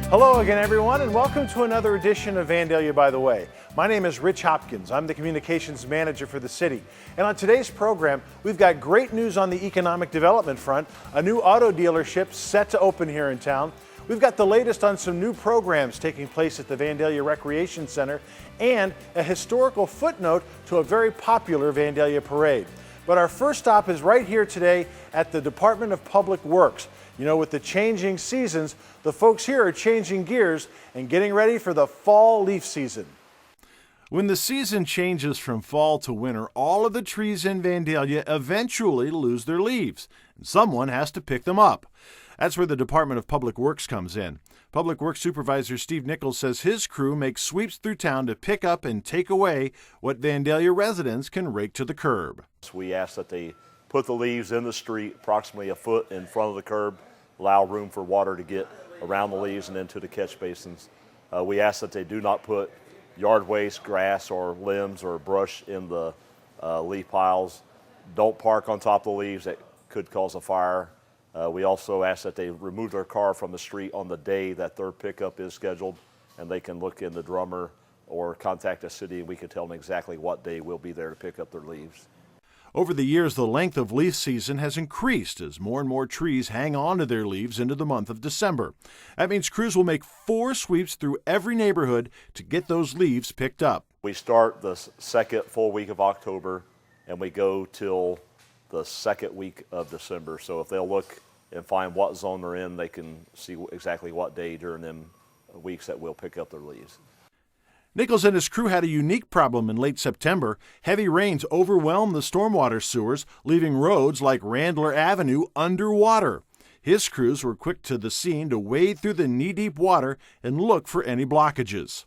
Hello again, everyone, and welcome to another edition of Vandalia By The Way. My name is Rich Hopkins. I'm the communications manager for the city. And on today's program, we've got great news on the economic development front, a new auto dealership set to open here in town. We've got the latest on some new programs taking place at the Vandalia Recreation Center and a historical footnote to a very popular Vandalia parade. But our first stop is right here today at the Department of Public Works. You know, with the changing seasons, the folks here are changing gears and getting ready for the fall leaf season. When the season changes from fall to winter, all of the trees in Vandalia eventually lose their leaves, and someone has to pick them up. That's where the Department of Public Works comes in. Public Works Supervisor Steve Nichols says his crew makes sweeps through town to pick up and take away what Vandalia residents can rake to the curb. We ask that they put the leaves in the street approximately a foot in front of the curb, allow room for water to get around the leaves and into the catch basins. We ask that they do not put yard waste, grass, or limbs or brush in the leaf piles. Don't park on top of the leaves, that could cause a fire. We also ask that they remove their car from the street on the day that their pickup is scheduled, and they can look in the drummer or contact the city and we can tell them exactly what day we'll be there to pick up their leaves. Over the years, the length of leaf season has increased as more and more trees hang on to their leaves into the month of December. That means crews will make 4 sweeps through every neighborhood to get those leaves picked up. We start the second full week of October and we go till the second week of December. So if they'll look and find what zone they're in, they can see exactly what day during them weeks that we'll pick up their leaves. Nichols and his crew had a unique problem in late September. Heavy rains overwhelmed the stormwater sewers, leaving roads like Randler Avenue underwater. His crews were quick to the scene to wade through the knee-deep water and look for any blockages.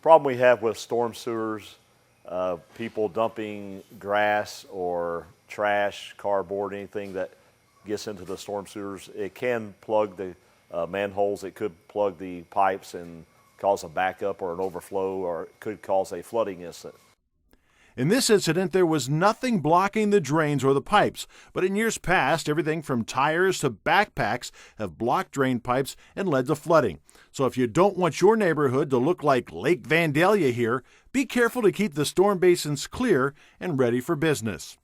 Problem we have with storm sewers, people dumping grass or trash, cardboard, anything that gets into the storm sewers, it can plug the manholes, it could plug the pipes and cause a backup or an overflow, or it could cause a flooding incident. In this incident, there was nothing blocking the drains or the pipes, but in years past, everything from tires to backpacks have blocked drain pipes and led to flooding. So if you don't want your neighborhood to look like Lake Vandalia here, be careful to keep the storm basins clear and ready for business.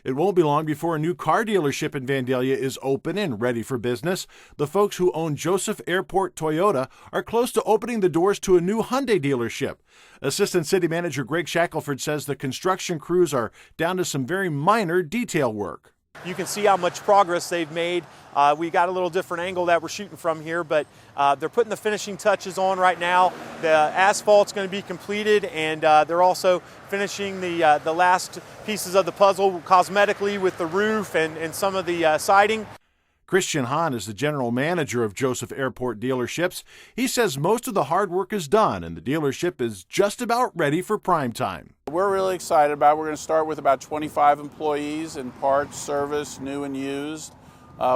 It won't be long before a new car dealership in Vandalia is open and ready for business. The folks who own Joseph Airport Toyota are close to opening the doors to a new Hyundai dealership. Assistant City Manager Greg Shackelford says the construction crews are down to some very minor detail work. You can see how much progress they've made. We got a little different angle that we're shooting from here, but they're putting the finishing touches on right now. The asphalt's going to be completed, and they're also finishing the last pieces of the puzzle cosmetically with the roof and some of the siding. Christian Hahn is the general manager of Joseph Airport Dealerships. He says most of the hard work is done and the dealership is just about ready for prime time. We're really excited about it. We're going to start with about 25 employees in parts, service, new and used.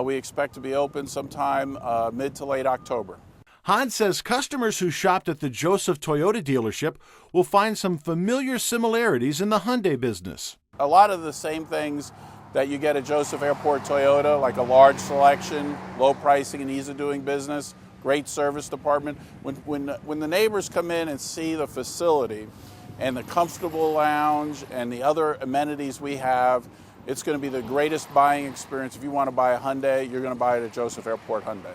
We expect to be open sometime mid to late October. Hahn says customers who shopped at the Joseph Toyota dealership will find some familiar similarities in the Hyundai business. A lot of the same things that you get at Joseph Airport Toyota, like a large selection, low pricing and ease of doing business, great service department. When the neighbors come in and see the facility and the comfortable lounge and the other amenities we have, it's going to be the greatest buying experience. If you want to buy a Hyundai, you're going to buy it at Joseph Airport Hyundai.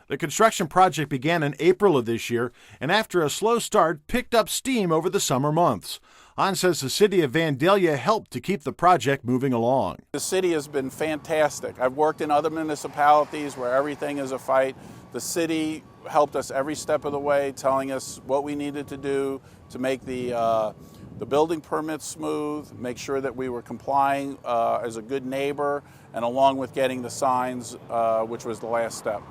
The construction project began in April of this year and after a slow start picked up steam over the summer months. Hahn says the city of Vandalia helped to keep the project moving along. The city has been fantastic. I've worked in other municipalities where everything is a fight. The city helped us every step of the way, telling us what we needed to do to make the building permits smooth, make sure that we were complying as a good neighbor, and along with getting the signs, which was the last step.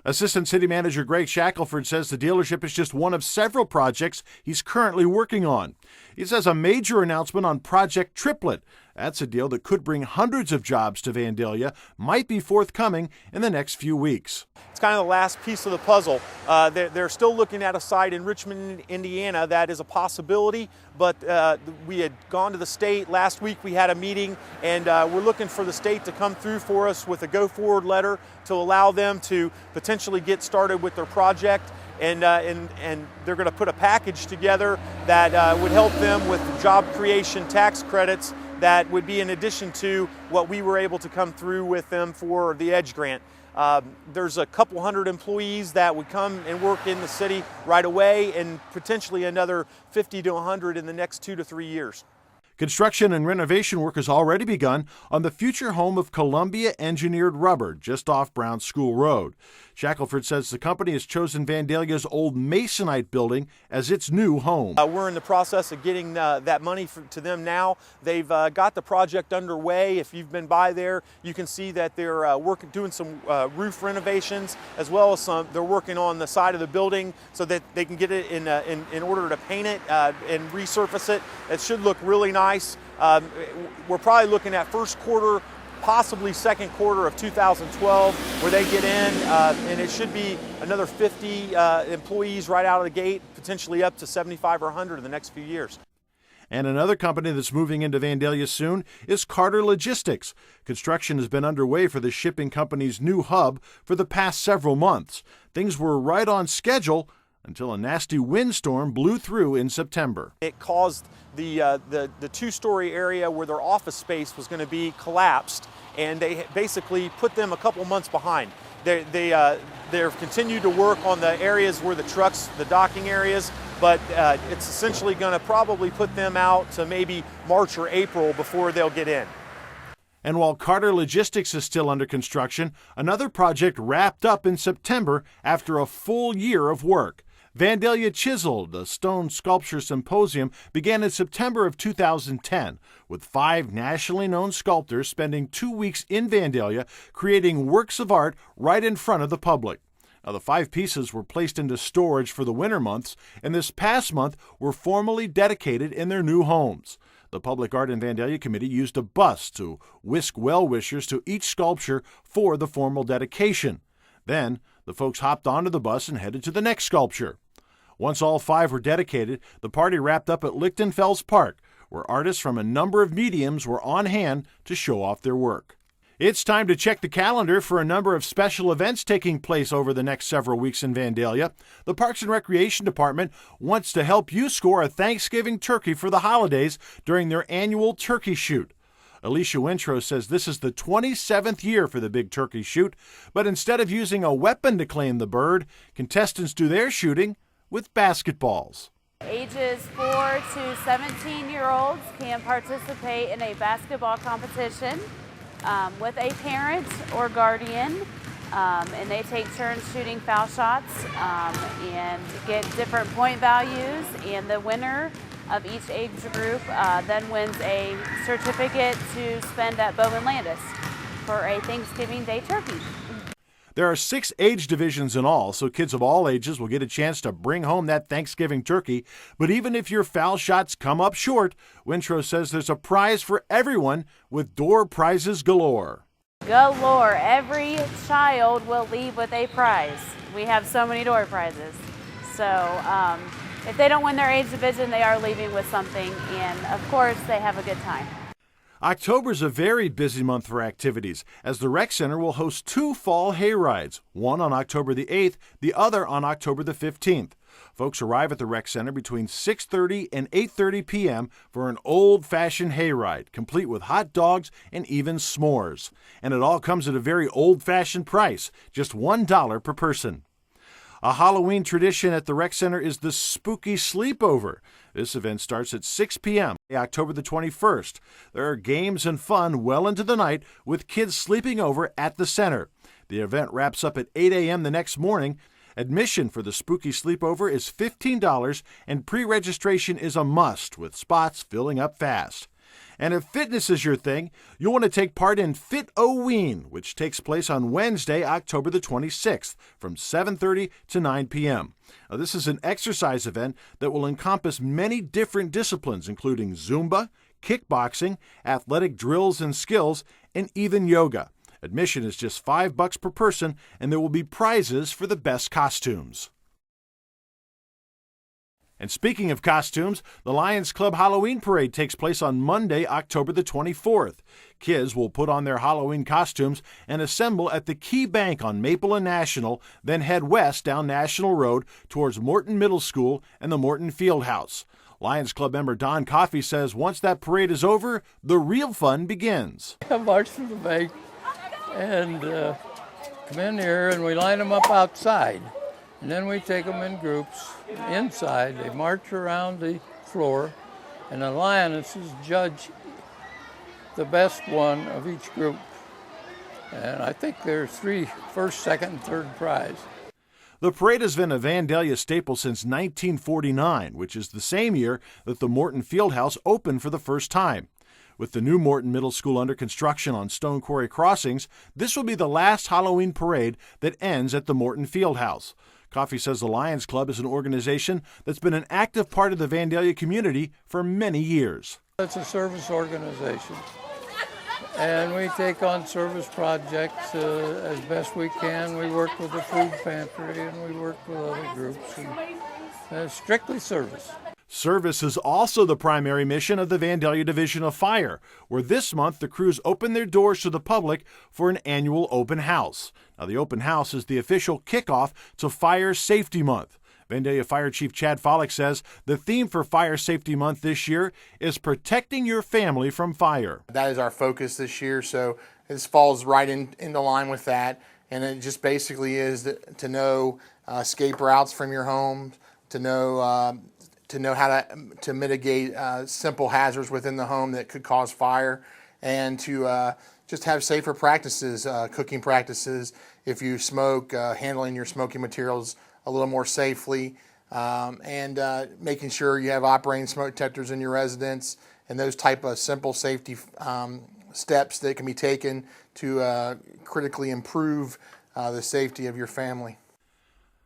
Assistant City Manager Greg Shackelford says the dealership is just one of several projects he's currently working on. He says a major announcement on Project Triplet, that's a deal that could bring hundreds of jobs to Vandalia, might be forthcoming in the next few weeks. It's kind of the last piece of the puzzle. They're still looking at a site in Richmond, Indiana. That is a possibility, but we had gone to the state. Last week we had a meeting, and we're looking for the state to come through for us with a go-forward letter to allow them to potentially get started with their project. and they're going to put a package together that would help them with job creation tax credits that would be in addition to what we were able to come through with them for the EDGE grant. There's a couple hundred employees that would come and work in the city right away, and potentially another 50 to 100 in the next 2 to 3 years. Construction and renovation work has already begun on the future home of Columbia Engineered Rubber, just off Brown School Road. Shackelford says the company has chosen Vandalia's old Masonite building as its new home. We're in the process of getting that money to them now. They've got the project underway. If you've been by there, you can see that they're doing some roof renovations, as well as they're working on the side of the building so that they can get it in order to paint it and resurface it. It should look really nice. We're probably looking at first quarter, possibly second quarter of 2012, where they get in, and it should be another 50 employees right out of the gate, potentially up to 75 or 100 in the next few years. And another company that's moving into Vandalia soon is Carter Logistics. Construction has been underway for the shipping company's new hub for the past several months. Things were right on schedule until a nasty windstorm blew through in September. It caused the two-story area where their office space was going to be collapsed, and they basically put them a couple months behind. They've continued to work on the areas where the trucks, the docking areas, but it's essentially going to probably put them out to maybe March or April before they'll get in. And while Carter Logistics is still under construction, another project wrapped up in September after a full year of work. Vandalia Chiseled, a stone sculpture symposium, began in September of 2010, with 5 nationally known sculptors spending 2 weeks in Vandalia creating works of art right in front of the public. Now, the 5 pieces were placed into storage for the winter months, and this past month were formally dedicated in their new homes. The Public Art in Vandalia Committee used a bus to whisk well-wishers to each sculpture for the formal dedication. Then, the folks hopped onto the bus and headed to the next sculpture. Once all 5 were dedicated, the party wrapped up at Lichtenfels Park, where artists from a number of mediums were on hand to show off their work. It's time to check the calendar for a number of special events taking place over the next several weeks in Vandalia. The Parks and Recreation Department wants to help you score a Thanksgiving turkey for the holidays during their annual turkey shoot. Alicia Wintro says this is the 27th year for the big turkey shoot, but instead of using a weapon to claim the bird, contestants do their shooting with basketballs. Ages 4 to 17-year-olds can participate in a basketball competition with a parent or guardian, and they take turns shooting foul shots and get different point values, and the winner of each age group then wins a certificate to spend at Bowman Landis for a Thanksgiving Day turkey. There are 6 age divisions in all, so kids of all ages will get a chance to bring home that Thanksgiving turkey. But even if your foul shots come up short, Wintro says there's a prize for everyone with door prizes galore. Galore. Every child will leave with a prize. We have so many door prizes. So if they don't win their age division, they are leaving with something, and of course they have a good time. October's a very busy month for activities, as the Rec Center will host 2 fall hay rides, one on October the 8th, the other on October the 15th. Folks arrive at the Rec Center between 6:30 and 8:30 p.m. for an old-fashioned hayride, complete with hot dogs and even s'mores. And it all comes at a very old-fashioned price, just $1 per person. A Halloween tradition at the Rec Center is the Spooky Sleepover. This event starts at 6 p.m. October the 21st. There are games and fun well into the night with kids sleeping over at the center. The event wraps up at 8 a.m. the next morning. Admission for the Spooky Sleepover is $15, and pre-registration is a must, with spots filling up fast. And if fitness is your thing, you'll want to take part in Fit-O-Ween, which takes place on Wednesday, October the 26th, from 7:30 to 9 p.m. Now, this is an exercise event that will encompass many different disciplines, including Zumba, kickboxing, athletic drills and skills, and even yoga. Admission is just $5 per person, and there will be prizes for the best costumes. And speaking of costumes, the Lions Club Halloween Parade takes place on Monday, October the 24th. Kids will put on their Halloween costumes and assemble at the Key Bank on Maple and National, then head west down National Road towards Morton Middle School and the Morton Field House. Lions Club member Don Coffey says once that parade is over, the real fun begins. I march through the bank and come in here and we line them up outside. And then we take them in groups inside. They march around the floor, and the lionesses judge the best one of each group. And I think there's 3 first, second, and third prize. The parade has been a Vandalia staple since 1949, which is the same year that the Morton Fieldhouse opened for the first time. With the new Morton Middle School under construction on Stone Quarry Crossings, this will be the last Halloween parade that ends at the Morton Fieldhouse. Coffey says the Lions Club is an organization that's been an active part of the Vandalia community for many years. It's a service organization, and we take on service projects as best we can. We work with the food pantry, and we work with other groups, and strictly service. Service is also the primary mission of the Vandalia Division of Fire, where this month the crews open their doors to the public for an annual open house. Now, the open house is the official kickoff to Fire Safety Month. Vandalia Fire Chief Chad Follick says the theme for Fire Safety Month this year is protecting your family from fire. That is our focus this year, so this falls right into line with that. And it just basically is to know escape routes from your home, to know how to mitigate simple hazards within the home that could cause fire, and to just have safer practices, cooking practices. If you smoke, handling your smoking materials a little more safely, and making sure you have operating smoke detectors in your residence, and those type of simple safety steps that can be taken to critically improve the safety of your family.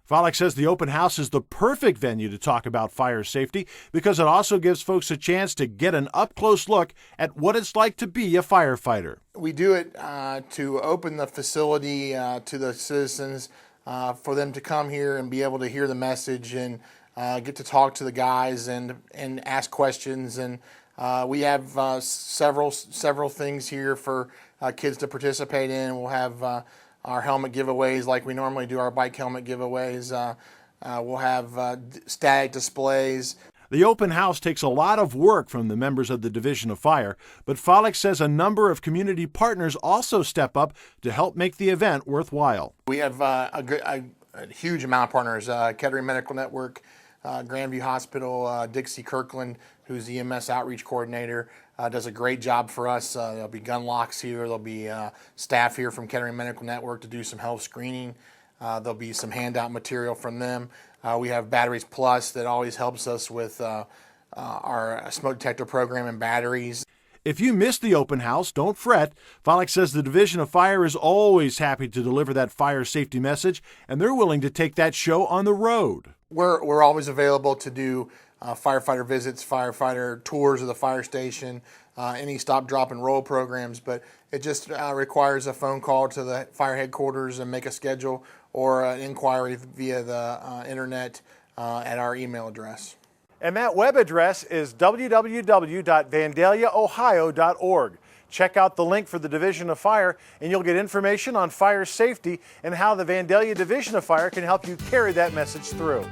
Follick says the open house is the perfect venue to talk about fire safety because it also gives folks a chance to get an up-close look at what it's like to be a firefighter. We do it to open the facility to the citizens, for them to come here and be able to hear the message and get to talk to the guys and ask questions. And we have several things here for kids to participate in. We'll have our helmet giveaways like we normally do, our bike helmet giveaways. We'll have static displays. The open house takes a lot of work from the members of the Division of Fire, but Follick says a number of community partners also step up to help make the event worthwhile. We have a huge amount of partners, Kettering Medical Network, Grandview Hospital, Dixie Kirkland, who's the EMS outreach coordinator, does a great job for us. There'll be gun locks here. There'll be staff here from Kettering Medical Network to do some health screening. There'll be some handout material from them. We have Batteries Plus that always helps us with our smoke detector program and batteries. If you missed the open house, don't fret. Follick says the Division of Fire is always happy to deliver that fire safety message, and they're willing to take that show on the road. We're always available to do firefighter visits, firefighter tours of the fire station, any stop, drop, and roll programs, but it just requires a phone call to the fire headquarters and make a schedule, or an inquiry via the internet at our email address. And that web address is www.vandaliaohio.org. Check out the link for the Division of Fire, and you'll get information on fire safety and how the Vandalia Division of Fire can help you carry that message through.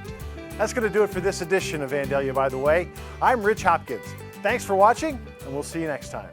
That's going to do it for this edition of Vandalia By The Way. I'm Rich Hopkins. Thanks for watching, and we'll see you next time.